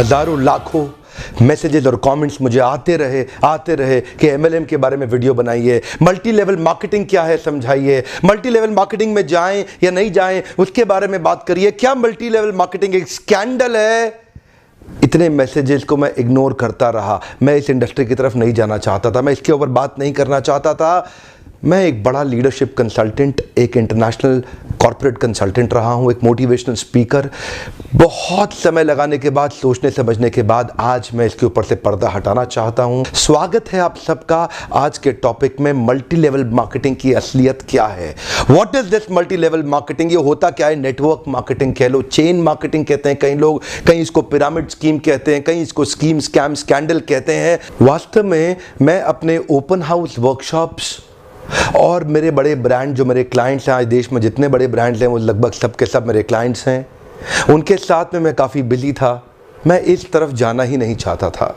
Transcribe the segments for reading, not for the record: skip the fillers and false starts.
हजारों लाखों मैसेजेस और कमेंट्स मुझे आते रहे कि एमएलएम के बारे में वीडियो बनाइए, मल्टी लेवल मार्केटिंग क्या है समझाइए, मल्टी लेवल मार्केटिंग में जाएं या नहीं जाएं उसके बारे में बात करिए, क्या मल्टी लेवल मार्केटिंग एक स्कैंडल है। इतने मैसेजेस को मैं इग्नोर करता रहा। मैं इस इंडस्ट्री की तरफ नहीं जाना चाहता था, मैं इसके ऊपर बात नहीं करना चाहता था। मैं एक बड़ा लीडरशिप कंसल्टेंट, एक इंटरनेशनल कॉर्पोरेट कंसल्टेंट रहा हूं, एक मोटिवेशनल स्पीकर। बहुत समय लगाने के बाद, सोचने समझने के बाद आज मैं इसके ऊपर से पर्दा हटाना चाहता हूं। स्वागत है आप सबका आज के टॉपिक में, मल्टी लेवल मार्केटिंग की असलियत क्या है। What is this multi level marketing? ये होता क्या है? नेटवर्क मार्केटिंग कह लो, चेन मार्केटिंग कहते हैं कई लोग, कहीं इसको पिरामिड स्कीम कहते हैं, कहीं इसको स्कीम स्कैम स्कैंडल कहते हैं। वास्तव में मैं अपने ओपन हाउस वर्कशॉप्स और मेरे बड़े ब्रांड जो मेरे क्लाइंट्स हैं, आज देश में जितने बड़े ब्रांड्स हैं वो लगभग सब के सब मेरे क्लाइंट्स हैं, उनके साथ में मैं काफ़ी बिजी था। मैं इस तरफ जाना ही नहीं चाहता था।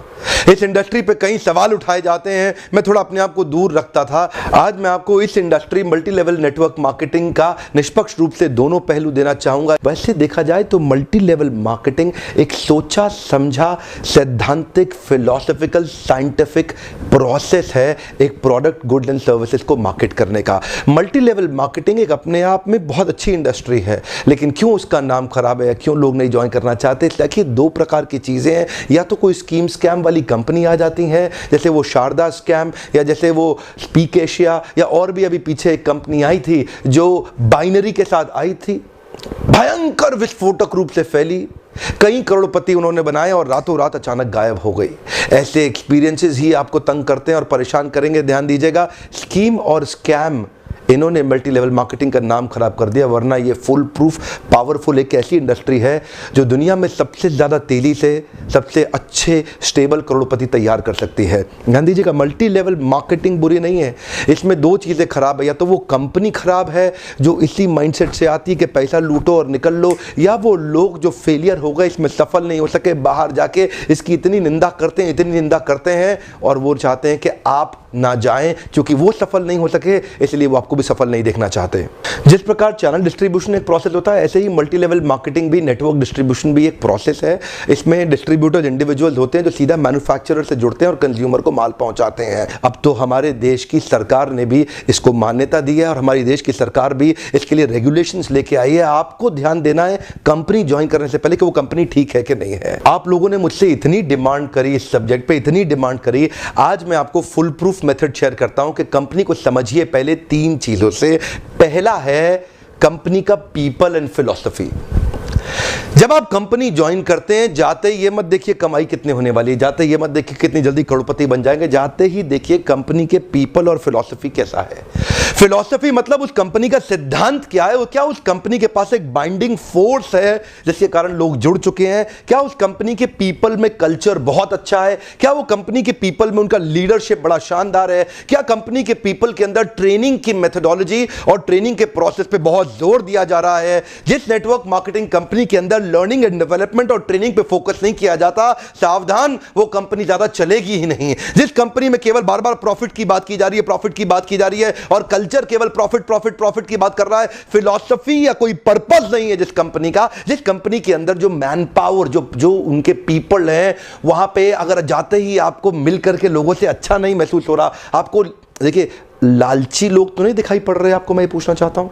इस इंडस्ट्री पे कई सवाल उठाए जाते हैं, मैं थोड़ा अपने आप को दूर रखता था। आज मैं आपको इस industry multi level network marketing का निष्पक्ष रूप से दोनों पहलू देना चाहूँगा। वैसे देखा जाए तो मल्टी लेवल मार्केटिंग एक सोचा समझा सैद्धांतिक फिलोसॉफिकल साइंटिफिक प्रोसेस है एक प्रोडक्ट गुड्स एंड सर्विसेज को मार्केट करने का। मल्टी लेवल मार्केटिंग एक अपने आप में बहुत अच्छी इंडस्ट्री है, लेकिन क्यों उसका नाम खराब है, क्यों लोग नहीं ज्वाइन करना चाहते? देखिए, दो प्रकार की चीजें हैं। या तो कोई स्कीम स्कैम वाली कंपनी आ जाती है, जैसे वो शारदा स्कैम या जैसे वो स्पीक एशिया, या और भी अभी पीछे एक कंपनी आई थी जो बाइनरी के साथ आई थी, भयंकर विस्फोटक रूप से फैली, कई करोड़पति उन्होंने बनाए और रातों रात अचानक गायब हो गई। ऐसे एक्सपीरियंसेस ही आपको तंग करते हैं और परेशान करेंगे। ध्यान दीजिएगा, स्कीम और स्कैम इन्होंने मल्टी लेवल मार्केटिंग का नाम खराब कर दिया, वरना ये फुल प्रूफ पावरफुल एक ऐसी इंडस्ट्री है जो दुनिया में सबसे ज़्यादा तेजी से सबसे अच्छे स्टेबल करोड़पति तैयार कर सकती है। ध्यान दीजिएगा, मल्टी लेवल मार्केटिंग बुरी नहीं है, इसमें दो चीज़ें खराब है। या तो वो कंपनी खराब है जो इसी माइंडसेट से आती है कि पैसा लूटो और निकल लो, या वो लोग जो फेलियर हो गए, इसमें सफल नहीं हो सके, बाहर जाके इसकी इतनी निंदा करते हैं और वो चाहते हैं कि आप ना जाएं, क्योंकि वो सफल नहीं हो सके इसलिए वो आपको भी सफल नहीं देखना चाहते। जिस प्रकार चैनल डिस्ट्रीब्यूशन एक प्रोसेस होता है, ऐसे ही मल्टी लेवल मार्केटिंग भी, नेटवर्क डिस्ट्रीब्यूशन भी एक प्रोसेस है। इसमें डिस्ट्रीब्यूटर्स इंडिविजुअल्स होते हैं जो सीधा मैन्युफैक्चरर से जुड़ते हैं और कंज्यूमर को माल पहुंचाते हैं। अब तो हमारे देश की सरकार ने भी इसको मान्यता दी है और हमारी देश की सरकार भी इसके लिए रेगुलेशंस लेके आई है। आपको ध्यान देना है कंपनी ज्वाइन करने से पहले कि वो कंपनी ठीक है कि नहीं है। आप लोगों ने मुझसे इतनी डिमांड करी इस सब्जेक्ट पे, इतनी डिमांड करी, आज मैं आपको फुल प्रूफ मेथड शेयर करता हूं कि कंपनी को समझिए पहले तीन चीजों से। पहला है कंपनी का पीपल एंड फिलॉसफी। जब आप कंपनी ज्वाइन करते हैं, जाते ही ये मत देखिए कमाई कितनी होने वाली है, जाते ही ये मत देखिए कितनी जल्दी करोड़पति बन जाएंगे, जाते ही देखिए कंपनी के पीपल और फिलॉसफी कैसा है। फिलॉसफी मतलब उस कंपनी का सिद्धांत क्या है, वो क्या उस कंपनी के पास एक बाइंडिंग फोर्स है जिसके कारण लोग जुड़ चुके हैं, क्या उस कंपनी के पीपल में कल्चर बहुत अच्छा है, क्या वो कंपनी के पीपल में उनका लीडरशिप बड़ा शानदार है, क्या कंपनी के पीपल के अंदर ट्रेनिंग की मेथोडोलॉजी और ट्रेनिंग के प्रोसेस पे बहुत जोर दिया जा रहा है। जिस नेटवर्क मार्केटिंग कंपनी के अंदर लर्निंग एंड डेवलपमेंट और ट्रेनिंग पे फोकस नहीं किया जाता, सावधान, वो कंपनी ज्यादा चलेगी ही नहीं। जिस कंपनी में केवल बार बार प्रॉफिट की बात की जा रही है, प्रॉफिट की बात की जा रही है और कल्चर केवल प्रॉफिट प्रॉफिट प्रॉफिट की बात कर रहा है, फिलॉसफी या कोई पर्पस नहीं है जिस कंपनी का, जिस कंपनी के अंदर जो मैन पावर, जो उनके पीपल हैं, वहां पे अगर जाते ही आपको मिलकर के लोगों से अच्छा नहीं महसूस हो रहा, आपको देखिए लालची लोग तो नहीं दिखाई पड़ रहे आपको, मैं पूछना चाहता हूं,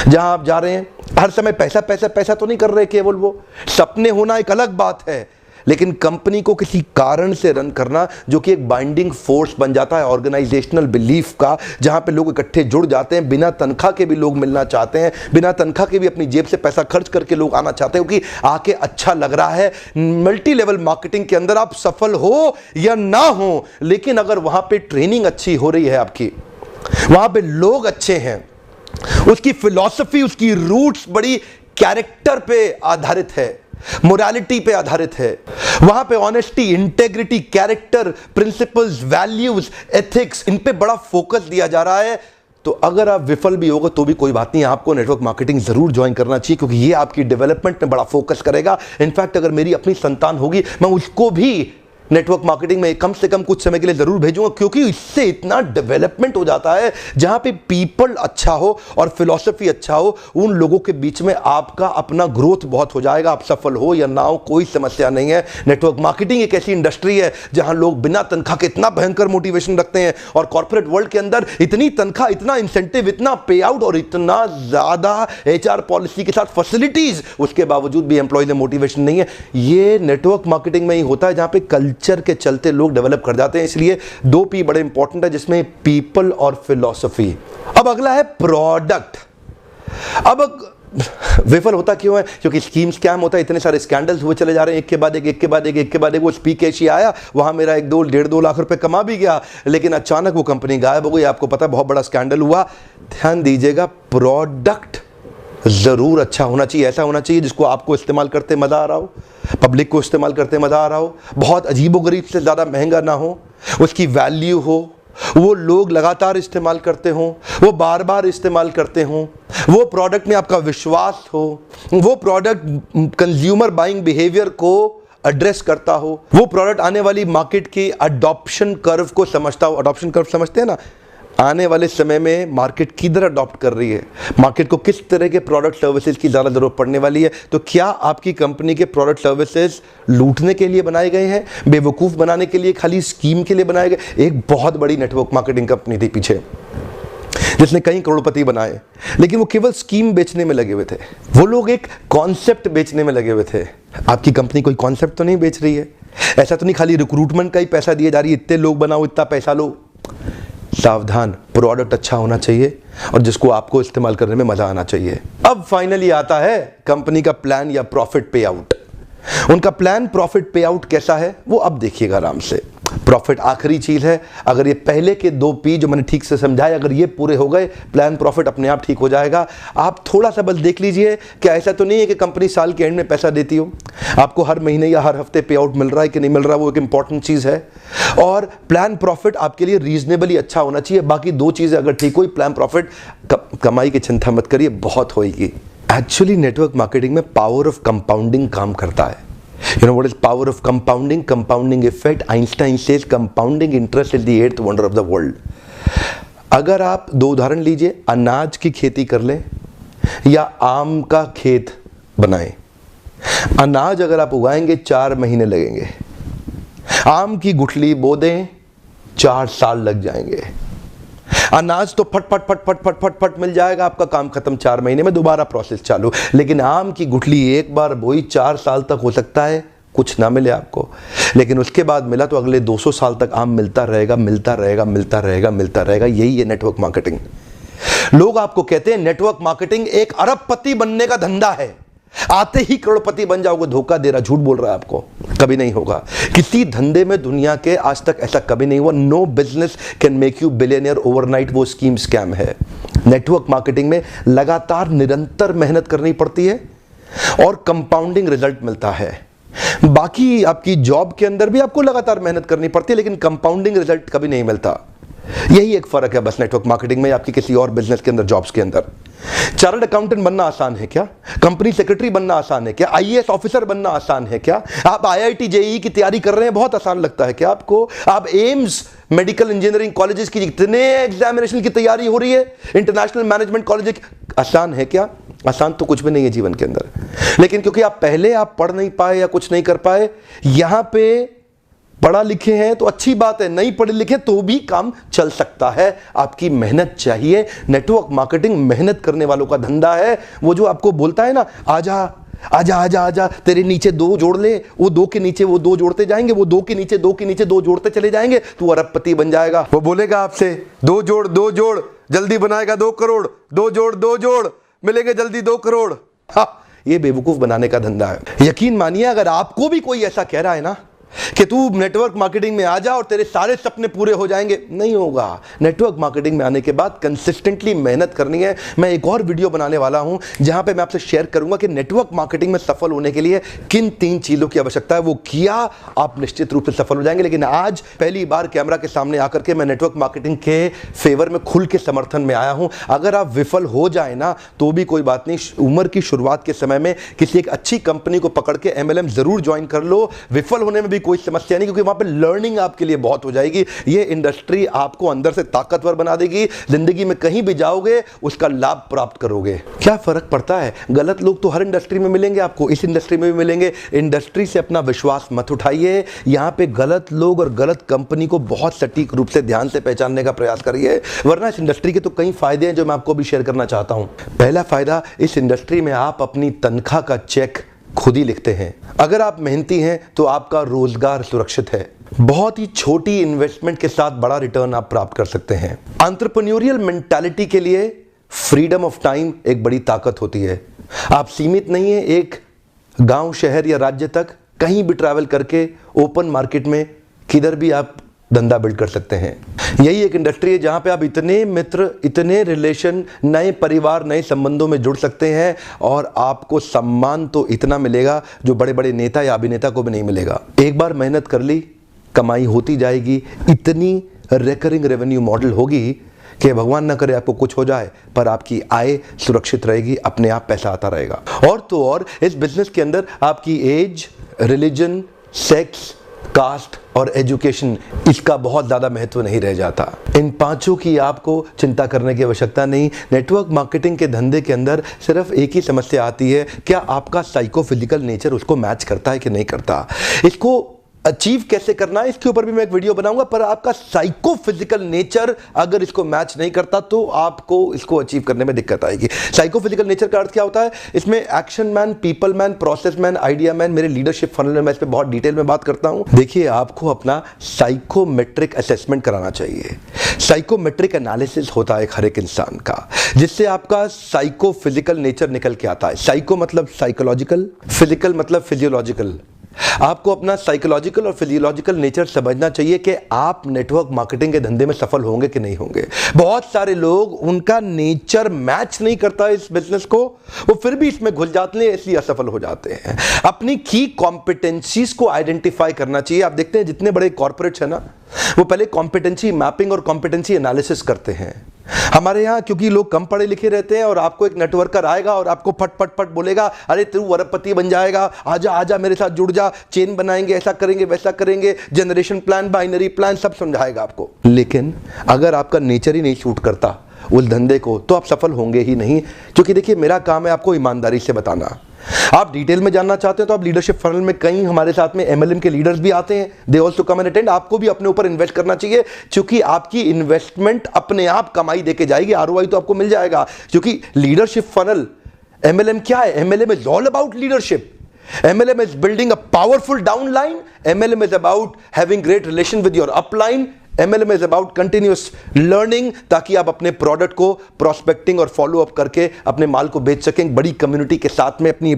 जहां आप जा रहे हैं हर समय पैसा पैसा पैसा तो नहीं कर रहे केवल, वो सपने होना एक अलग बात है, लेकिन कंपनी को किसी कारण से रन करना जो कि एक बाइंडिंग फोर्स बन जाता है ऑर्गेनाइजेशनल बिलीफ का, जहां पे लोग इकट्ठे जुड़ जाते हैं, बिना तनख्वाह के भी लोग मिलना चाहते हैं, बिना तनख्वाह के भी अपनी जेब से पैसा खर्च करके लोग आना चाहते हैं क्योंकि आके अच्छा लग रहा है। मल्टी लेवल मार्केटिंग के अंदर आप सफल हो या ना हो, लेकिन अगर वहां पे ट्रेनिंग अच्छी हो रही है आपकी, वहां पे लोग अच्छे हैं, उसकी फिलॉसफी, उसकी रूट्स बड़ी कैरेक्टर पे आधारित है, मोरालिटी पे आधारित है, वहां पे honesty, integrity, character, principles, values, ethics, इन पे बड़ा फोकस दिया जा रहा है, तो अगर आप विफल भी होगा तो भी कोई बात नहीं, आपको नेटवर्क मार्केटिंग जरूर ज्वाइन करना चाहिए क्योंकि ये आपकी डेवलपमेंट में बड़ा फोकस करेगा। इनफैक्ट अगर मेरी अपनी संतान होगी, मैं उसको भी नेटवर्क मार्केटिंग में कम से कम कुछ समय के लिए जरूर भेजूंगा, क्योंकि इससे इतना डेवलपमेंट हो जाता है। जहां पे पीपल अच्छा हो और फिलॉसफी अच्छा हो, उन लोगों के बीच में आपका अपना ग्रोथ बहुत हो जाएगा। आप सफल हो या ना हो, कोई समस्या नहीं है। नेटवर्क मार्केटिंग एक ऐसी इंडस्ट्री है जहां लोग बिना तनख्वाह के इतना भयंकर मोटिवेशन रखते हैं, और कॉर्पोरेट वर्ल्ड के अंदर इतनी तनख्वाह, इतना इंसेंटिव, इतना पे आउट और इतना ज्यादा एचआर पॉलिसी के साथ फैसिलिटीज, उसके बावजूद भी एम्प्लॉय में मोटिवेशन नहीं है। ये नेटवर्क मार्केटिंग में ही होता है, जहां पे कल्चर के चलते लोग डेवलप कर जाते हैं। इसलिए 2 P बड़े इंपॉर्टेंट है, जिसमें पीपल और फिलॉसफी। अब अगला है प्रोडक्ट। अब विफल होता क्यों है? क्योंकि स्कीम स्कैम होता है, इतने सारे स्कैंडल्स हुए चले जा रहे हैं, एक के बाद एक, एक के बाद एक, एक के बाद एक। वो स्पीक एशिया आया, वहां मेरा 1-2 लाख रुपए कमा भी गया, लेकिन अचानक वो कंपनी गायब हो गई। आपको पता है, बहुत बड़ा स्कैंडल हुआ। ध्यान दीजिएगा, प्रोडक्ट जरूर अच्छा होना चाहिए। ऐसा होना चाहिए जिसको आपको इस्तेमाल करते मजा आ रहा हो, पब्लिक को इस्तेमाल करते मजा आ रहा हो, बहुत अजीबोगरीब से ज्यादा महंगा ना हो, उसकी वैल्यू हो, वो लोग लगातार इस्तेमाल करते हों, वो बार बार इस्तेमाल करते हों, वो प्रोडक्ट में आपका विश्वास हो, वो प्रोडक्ट कंज्यूमर बाइंग बिहेवियर को एड्रेस करता हो, वो प्रोडक्ट आने वाली मार्केट की अडॉप्शन कर्व को समझता हो। अडॉप्शन कर्व समझते हैं ना? आने वाले समय में मार्केट किधर अडॉप्ट कर रही है, मार्केट को किस तरह के प्रोडक्ट सर्विसेज की ज़्यादा ज़रूरत पड़ने वाली है। तो क्या आपकी कंपनी के प्रोडक्ट सर्विसेज लूटने के लिए बनाए गए हैं, बेवकूफ़ बनाने के लिए, खाली स्कीम के लिए बनाए गए? एक बहुत बड़ी नेटवर्क मार्केटिंग कंपनी थी पीछे, जिसने कई करोड़पति बनाए, लेकिन वो केवल स्कीम बेचने में लगे हुए थे। वो लोग एक कॉन्सेप्ट बेचने में लगे हुए थे। आपकी कंपनी कोई कॉन्सेप्ट तो नहीं बेच रही है, ऐसा तो नहीं खाली रिक्रूटमेंट का ही पैसा दिए जा रही है, इतने लोग बनाओ, इतना पैसा लो। सावधान, प्रोडक्ट अच्छा होना चाहिए और जिसको आपको इस्तेमाल करने में मजा आना चाहिए। अब फाइनली आता है कंपनी का प्लान या प्रॉफिट पे आउट। उनका प्लान प्रॉफिट पे आउट कैसा है वो अब देखिएगा आराम से। प्रॉफिट आखिरी चीज है। अगर ये पहले के 2 P जो मैंने ठीक से समझाए, अगर ये पूरे हो गए, प्लान प्रॉफिट अपने आप ठीक हो जाएगा। आप थोड़ा सा बस देख लीजिए कि ऐसा तो नहीं है कि कंपनी साल के एंड में पैसा देती हो, आपको हर महीने या हर हफ्ते पे आउट मिल रहा है कि नहीं मिल रहा, वो एक इंपॉर्टेंट चीज है। और प्लान प्रॉफिट आपके लिए रीजनेबली अच्छा होना चाहिए। बाकी 2 चीजें अगर ठीक हुई, प्लान प्रॉफिट, कमाई की चिंता मत करिए, बहुत होगी। एक्चुअली नेटवर्क मार्केटिंग में पावर ऑफ कंपाउंडिंग काम करता है। You know what is power of compounding? Compounding effect. Einstein says compounding interest is the 8th wonder of the world. अगर आप 2 उदाहरण लीजिए, अनाज की खेती कर लें या आम का खेत बनाएं। अनाज अगर आप उगाएंगे 4 महीने लगेंगे, आम की गुठली बो दें 4 साल लग जाएंगे। अनाज तो फट फट फट फट फट फट फट मिल जाएगा, आपका काम खत्म, 4 महीने में दोबारा प्रोसेस चालू। लेकिन आम की गुठली एक बार बोई 4 साल तक हो सकता है कुछ ना मिले आपको, लेकिन उसके बाद मिला तो अगले 200 साल तक आम मिलता रहेगा, मिलता रहेगा, मिलता रहेगा, मिलता रहेगा। यही है नेटवर्क मार्केटिंग। लोग आपको कहते हैं नेटवर्क मार्केटिंग एक अरबपति बनने का धंधा है, आते ही करोड़पति बन जाओगे। धोखा दे रहा, झूठ बोल रहा है आपको, कभी नहीं होगा। किसी धंधे में दुनिया के आज तक ऐसा कभी नहीं हुआ। No business can make you billionaire overnight, वो स्कीम स्कैम है। नेटवर्क मार्केटिंग में लगातार निरंतर मेहनत करनी पड़ती है और कंपाउंडिंग रिजल्ट मिलता है। बाकी आपकी जॉब के अंदर भी आपको लगातार मेहनत करनी पड़ती है, लेकिन कंपाउंडिंग रिजल्ट कभी नहीं मिलता। यही एक फर्क है बस नेटवर्क मार्केटिंग में आपकी किसी और बिजनेस के अंदर, जॉब्स के अंदर। चार्टर्ड अकाउंटेंट बनना आसान है क्या? कंपनी सेक्रेटरी बनना आसान है क्या? आईएएस ऑफिसर बनना आसान है क्या? आप आईआईटी जेईई की तैयारी कर रहे हैं, बहुत आसान लगता है क्या आपको? आप एम्स मेडिकल इंजीनियरिंग कॉलेजेस की जितने एग्जामिनेशन की तैयारी हो रही है, इंटरनेशनल मैनेजमेंट कॉलेज, आसान है क्या? आसान तो कुछ भी नहीं है जीवन के अंदर। लेकिन क्योंकि आप पहले पढ़ नहीं पाए या कुछ नहीं कर पाए, यहां पे पढ़ा लिखे हैं तो अच्छी बात है, नहीं पढ़े लिखे तो भी काम चल सकता है। आपकी मेहनत चाहिए। नेटवर्क मार्केटिंग मेहनत करने वालों का धंधा है। वो जो आपको बोलता है ना, आजा आजा आजा आजा, तेरे नीचे 2 जोड़ ले, वो 2 के नीचे वो 2 जोड़ते जाएंगे, वो 2 के नीचे 2 के नीचे 2 जोड़ते चले जाएंगे, तू अरबपति बन जाएगा। वो बोलेगा आपसे 2 जोड़ 2 जोड़, जल्दी बनाएगा 2 करोड़, 2 जोड़ 2 जोड़, मिलेंगे जल्दी 2 करोड़। हाँ, ये बेवकूफ बनाने का धंधा है। यकीन मानिए, अगर आपको भी कोई ऐसा कह रहा है ना कि तू नेटवर्क मार्केटिंग में आ जा और तेरे सारे सपने पूरे हो जाएंगे, नहीं होगा। नेटवर्क मार्केटिंग में आने के बाद कंसिस्टेंटली मेहनत करनी है। मैं एक और वीडियो बनाने वाला हूं जहां पे मैं आपसे शेयर करूंगा कि नेटवर्क मार्केटिंग में सफल होने के लिए किन 3 चीजों की आवश्यकता है। वो किया, आप निश्चित रूप से सफल हो जाएंगे। लेकिन आज पहली बार कैमरा के सामने आकर के मैं नेटवर्क मार्केटिंग के फेवर में खुल के समर्थन में आया हूं। अगर आप विफल हो जाए ना तो भी कोई बात नहीं, उम्र की शुरुआत के समय में किसी एक अच्छी कंपनी को पकड़ के MLM जरूर ज्वाइन कर लो। विफल होने में भी कोई समस्या नहीं, क्योंकि वहां पे लर्निंग आपके लिए बहुत हो जाएगी। ये इंडस्ट्री आपको अंदर से ताकतवर बना देगी, जिंदगी में कहीं भी जाओगे उसका लाभ प्राप्त करोगे। क्या फर्क पड़ता है, गलत लोग तो हर इंडस्ट्री में मिलेंगे आपको, इस इंडस्ट्री में भी मिलेंगे। इंडस्ट्री से अपना विश्वास मत उठाइए, यहां पे गलत लोग और गलत कंपनी को बहुत सटीक रूप से ध्यान से पहचानने का प्रयास करिए, वरना इस इंडस्ट्री के तो कई फायदे हैं जो मैं आपको भी शेयर करना चाहता हूं। पहला फायदा, इस इंडस्ट्री में आप अपनी तनख्वाह का चेक खुद ही लिखते हैं। अगर आप मेहनती हैं तो आपका रोजगार सुरक्षित है। बहुत ही छोटी इन्वेस्टमेंट के साथ बड़ा रिटर्न आप प्राप्त कर सकते हैं। एंटरप्रेन्योरियल मेंटालिटी के लिए फ्रीडम ऑफ टाइम एक बड़ी ताकत होती है। आप सीमित नहीं है एक गांव, शहर या राज्य तक, कहीं भी ट्रैवल करके ओपन मार्केट में किधर भी आप धंधा बिल्ड कर सकते हैं। यही एक इंडस्ट्री है जहां पे आप इतने मित्र, इतने रिलेशन, नए परिवार, नए संबंधों में जुड़ सकते हैं और आपको सम्मान तो इतना मिलेगा जो बड़े बड़े नेता या अभिनेता को भी नहीं मिलेगा। एक बार मेहनत कर ली, कमाई होती जाएगी। इतनी रिकरिंग रेवेन्यू मॉडल होगी कि भगवान ना करे आपको कुछ हो जाए, पर आपकी आय सुरक्षित रहेगी, अपने आप पैसा आता रहेगा। और तो और इस बिजनेस के अंदर आपकी एज, रिलीजन, सेक्स, कास्ट और एजुकेशन, इसका बहुत ज्यादा महत्व नहीं रह जाता। इन पांचों की आपको चिंता करने की आवश्यकता नहीं। नेटवर्क मार्केटिंग के धंधे के अंदर सिर्फ एक ही समस्या आती है, क्या आपका साइकोफिजिकल नेचर उसको मैच करता है कि नहीं करता। इसको अचीव कैसे करना है इसके ऊपर भी मैं एक वीडियो बनाऊंगा, पर आपका साइकोफिजिकल नेचर अगर इसको मैच नहीं करता तो आपको इसको अचीव करने में दिक्कत आएगी। साइकोफिजिकल नेचर का अर्थ क्या होता है, इसमें action man, people man, process man, idea man, मेरे लीडरशिप फनल में मैं इस पर बहुत डिटेल में बात करता हूं। देखिए, आपको अपना साइकोमेट्रिक असेसमेंट कराना चाहिए। साइकोमेट्रिक एनालिसिस होता है हर एक इंसान का, जिससे आपका साइकोफिजिकल नेचर निकल के आता है। साइको मतलब साइकोलॉजिकल, फिजिकल मतलब फिजियोलॉजिकल। आपको अपना साइकोलॉजिकल और फिजियोलॉजिकल नेचर समझना चाहिए कि आप नेटवर्क मार्केटिंग के धंधे में सफल होंगे कि नहीं होंगे। बहुत सारे लोग, उनका नेचर मैच नहीं करता इस बिजनेस को, वो फिर भी इसमें घुल जाते हैं, इसलिए असफल हो जाते हैं। अपनी की कॉम्पिटेंसीज को आइडेंटिफाई करना चाहिए। आप देखते हैं जितने बड़े कॉर्पोरेट्स हैं ना, वो पहले कॉम्पिटेंसी मैपिंग और कॉम्पिटेंसी एनालिसिस करते हैं। हमारे यहाँ क्योंकि लोग कम पढ़े लिखे रहते हैं और आपको एक नेटवर्कर आएगा और आपको फट फट फट बोलेगा, अरे तू अरबपति बन जाएगा, आजा आजा मेरे साथ जुड़ जा, चेन बनाएंगे, ऐसा करेंगे वैसा करेंगे, जनरेशन प्लान, बाइनरी प्लान, सब समझाएगा आपको। लेकिन अगर आपका नेचर ही नहीं सूट करता उस धंधे को, तो आप सफल होंगे ही नहीं। क्योंकि देखिए, मेरा काम है आपको ईमानदारी से बताना। आप डिटेल में जानना चाहते हो तो आप लीडरशिप फनल में कई हमारे साथ में एमएलएम के लीडर्स भी आते हैं, they also come and attend. आपको भी अपने ऊपर इन्वेस्ट करना चाहिए, क्योंकि आपकी इन्वेस्टमेंट अपने आप कमाई देके जाएगी, आरओआई तो आपको मिल जाएगा। क्योंकि लीडरशिप फनल, एमएलएम क्या है, MLM is all about leadership. MLM is building a powerful downline. MLM is about having great relation with your upline. MLM is about continuous learning, ताकि आप अपने प्रोडक्ट को प्रोस्पेक्टिंग और फॉलो अप करके अपने माल को बेच सकें बड़ी कम्युनिटी के साथ में, अपनी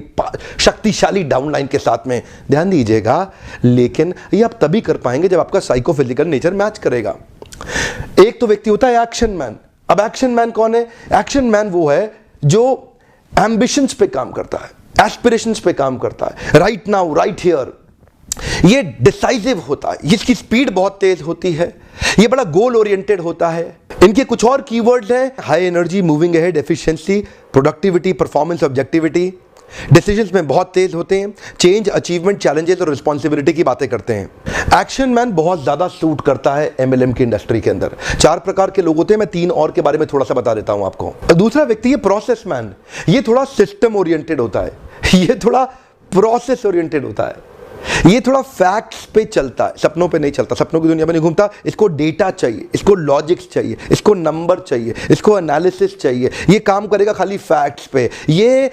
शक्तिशाली डाउनलाइन के साथ में। ध्यान दीजिएगा, लेकिन ये आप तभी कर पाएंगे जब आपका साइकोफिजिकल नेचर मैच करेगा। एक तो व्यक्ति होता है एक्शन मैन। अब एक्शन मैन कौन है? एक्शन मैन वो है जो एम्बिशंस पे काम करता है, एस्पिरेशंस पे काम करता है, राइट नाउ, राइट हियर। ये डिसाइसिव होता है, इसकी स्पीड बहुत तेज होती है, ये बड़ा गोल ओरिएंटेड होता है। इनके कुछ और कीवर्ड्स हैं, high energy, moving ahead, efficiency, productivity, performance, objectivity. Decisions में बहुत तेज होते हैं, चेंज, अचीवमेंट, चैलेंजेस और रिस्पॉन्सिबिलिटी की बातें करते हैं। एक्शन मैन बहुत ज्यादा सूट करता है एमएलएम की इंडस्ट्री के अंदर। 4 प्रकार के लोग होते हैं, मैं 3 और के बारे में थोड़ा सा बता देता हूं आपको। दूसरा व्यक्ति है प्रोसेस मैन। ये थोड़ा सिस्टम ओरिएंटेड होता है, ये थोड़ा प्रोसेस ओरिएंटेड होता है, ये थोड़ा फैक्ट्स पे चलता है, सपनों पे नहीं चलता, सपनों की दुनिया में नहीं घूमता। इसको डेटा चाहिए, इसको लॉजिक्स चाहिए, इसको नंबर चाहिए, इसको एनालिसिस चाहिए। ये काम करेगा खाली फैक्ट्स पे, ये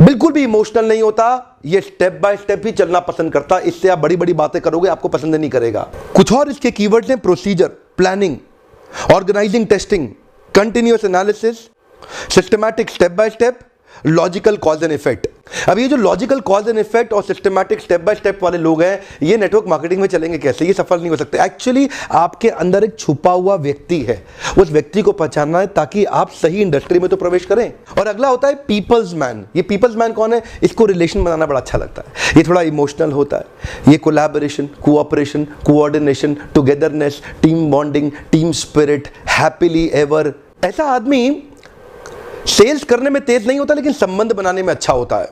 बिल्कुल भी इमोशनल नहीं होता, ये स्टेप बाय स्टेप ही चलना पसंद करता। इससे आप बड़ी बड़ी बातें करोगे, आपको पसंद नहीं करेगा। कुछ और इसके कीवर्ड्स हैं, procedure, planning, organising, testing, continuous analysis, systematic step by step, logical cause and effect. अब ये जो लॉजिकल कॉज एंड इफेक्ट और सिस्टमैटिक स्टेप बाय स्टेप वाले लोग हैं, ये नेटवर्क मार्केटिंग में चलेंगे कैसे? ये सफल नहीं हो सकते। एक्चुअली आपके अंदर एक छुपा हुआ व्यक्ति है, उस व्यक्ति को पहचानना है ताकि आप सही इंडस्ट्री में तो प्रवेश करें। और अगला होता है पीपल्स मैन। ये पीपल्स मैन कौन है? इसको रिलेशन बनाना बड़ा अच्छा लगता है, ये थोड़ा इमोशनल होता है, ये collaboration, cooperation, coordination, togetherness, team bonding, team spirit, happily ever. ऐसा आदमी सेल्स करने में तेज नहीं होता, लेकिन संबंध बनाने में अच्छा होता है।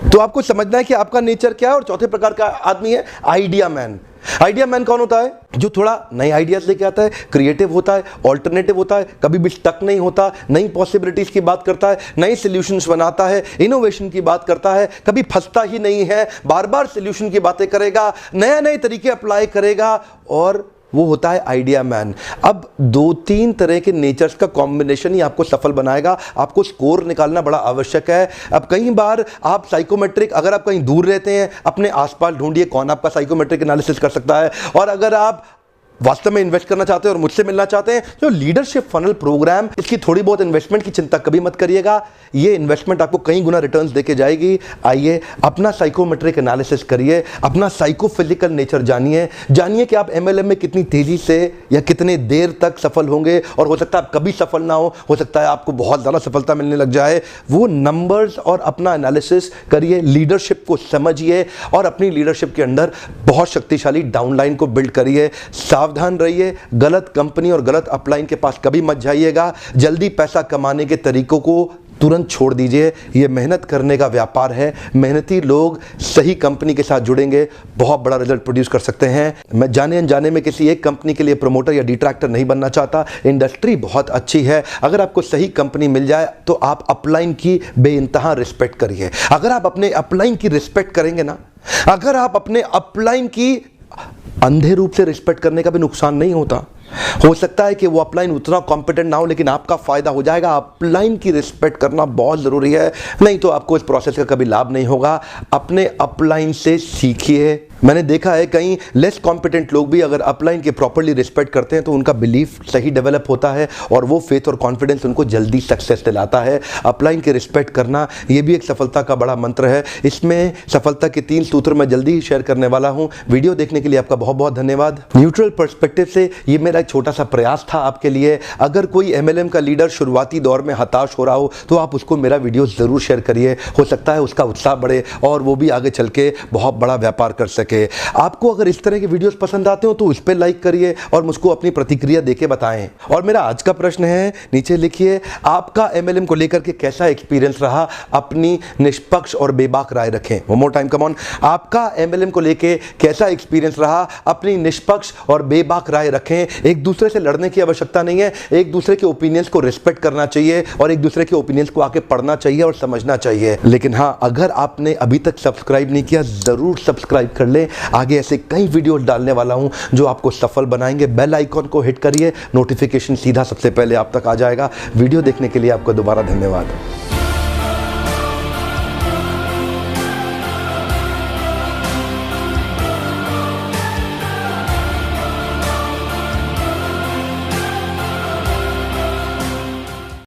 तो आपको समझना है कि आपका नेचर क्या है। और चौथे प्रकार का आदमी है आइडिया मैन। आइडिया मैन कौन होता है? जो थोड़ा नए आइडियाज लेके आता है, क्रिएटिव होता है, ऑल्टरनेटिव होता है, कभी भी स्टक नहीं होता, नई पॉसिबिलिटीज की बात करता है, नए सॉल्यूशंस बनाता है, इनोवेशन की बात करता है, कभी फंसता ही नहीं है, बार बार सॉल्यूशन की बातें करेगा, नए नए तरीके अप्लाई करेगा, और वो होता है आइडिया मैन। अब 2-3 तरह के नेचर्स का कॉम्बिनेशन ही आपको सफल बनाएगा। आपको स्कोर निकालना बड़ा आवश्यक है। अब कई बार आप साइकोमेट्रिक, अगर आप कहीं दूर रहते हैं, अपने आसपास ढूंढिए कौन आपका साइकोमेट्रिक एनालिसिस कर सकता है। और अगर आप वास्तव में इन्वेस्ट करना चाहते हैं और मुझसे मिलना चाहते हैं, जो लीडरशिप फनल प्रोग्राम, इसकी थोड़ी बहुत इन्वेस्टमेंट की चिंता कभी मत करिएगा। ये इन्वेस्टमेंट आपको कई गुना रिटर्न्स देके जाएगी। आइए अपना साइकोमेट्रिक एनालिसिस करिए, अपना साइकोफिजिकल नेचर जानिए कि आप एमएलएम में कितनी तेजी से या कितने देर तक सफल होंगे। और हो सकता है आप कभी सफल ना हो सकता है आपको बहुत ज़्यादा सफलता मिलने लग जाए। वो नंबर्स और अपना एनालिसिस करिए, लीडरशिप को समझिए और अपनी लीडरशिप के अंदर बहुत शक्तिशाली डाउनलाइन को बिल्ड करिए। सावधान रहिए, गलत कंपनी और गलत अपलाइन के पास कभी मत जाइएगा। जल्दी पैसा कमाने के तरीकों को तुरंत छोड़ दीजिए। ये मेहनत करने का व्यापार है। मेहनती लोग सही कंपनी के साथ जुड़ेंगे, बहुत बड़ा रिजल्ट प्रोड्यूस कर सकते हैं। मैं जाने अनजाने में किसी एक कंपनी के लिए प्रमोटर या डिट्रैक्टर नहीं बनना चाहता। इंडस्ट्री बहुत अच्छी है। अगर आपको सही कंपनी मिल जाए तो आप अपलाइन की बेइंतहा रिस्पेक्ट करिए। अगर आप अपने अपलाइन की रिस्पेक्ट करेंगे ना, अगर आप अपने अपलाइन की अंधे रूप से रिस्पेक्ट करने का भी नुकसान नहीं होता। हो सकता है कि वो अपलाइन उतना कॉम्पिटेंट ना हो, लेकिन आपका फायदा हो जाएगा। अपलाइन की रिस्पेक्ट करना बहुत जरूरी है, नहीं तो आपको इस प्रोसेस का कभी लाभ नहीं होगा। अपने अपलाइन से सीखिए। मैंने देखा है कई लेस कॉम्पिटेंट लोग भी अगर अपलाइन की प्रॉपर्ली रिस्पेक्ट करते हैं तो उनका बिलीफ सही डेवलप होता है और वो फेथ और कॉन्फिडेंस उनको जल्दी सक्सेस दिलाता है। अपलाइन की रिस्पेक्ट करना ये भी एक सफलता का बड़ा मंत्र है। इसमें सफलता के 3 सूत्र मैं जल्दी ही शेयर करने वाला हूं। वीडियो देखने के लिए आपका बहुत बहुत धन्यवाद। न्यूट्रल पर्सपेक्टिव से ये मेरा एक छोटा सा प्रयास था आपके लिए। अगर कोई एमएलएम का लीडर शुरुआती दौर में हताश हो रहा हो तो आप उसको मेरा वीडियो जरूर शेयर करिए। हो सकता है उसका उत्साह बढ़े और वो भी आगे चल के बहुत बड़ा व्यापार कर सके। आपको अगर इस तरह के वीडियोस पसंद आते हो तो उस पर लाइक करिए और मुझको अपनी प्रतिक्रिया देके बताएं। और मेरा आज का प्रश्न है, नीचे लिखिए, आपका एमएलएम को लेकर के कैसा एक्सपीरियंस रहा? अपनी निष्पक्ष और बेबाक राय रखें। One more time, come on. आपका एमएलएम को लेके कैसा एक्सपीरियंस रहा? अपनी निष्पक्ष और बेबाक राय रखें। एक दूसरे से लड़ने की आवश्यकता नहीं है। एक दूसरे के ओपिनियंस को रिस्पेक्ट करना चाहिए और एक दूसरे के ओपिनियंस को आके पढ़ना चाहिए और समझना चाहिए। लेकिन हाँ, अगर आपने अभी तक सब्सक्राइब नहीं किया, जरूर सब्सक्राइब कर लें। आगे ऐसे कई वीडियो डालने वाला हूं जो आपको सफल बनाएंगे। बेल आइकॉन को हिट करिए, नोटिफिकेशन सीधा सबसे पहले आप तक आ जाएगा। वीडियो देखने के लिए आपका दोबारा धन्यवाद।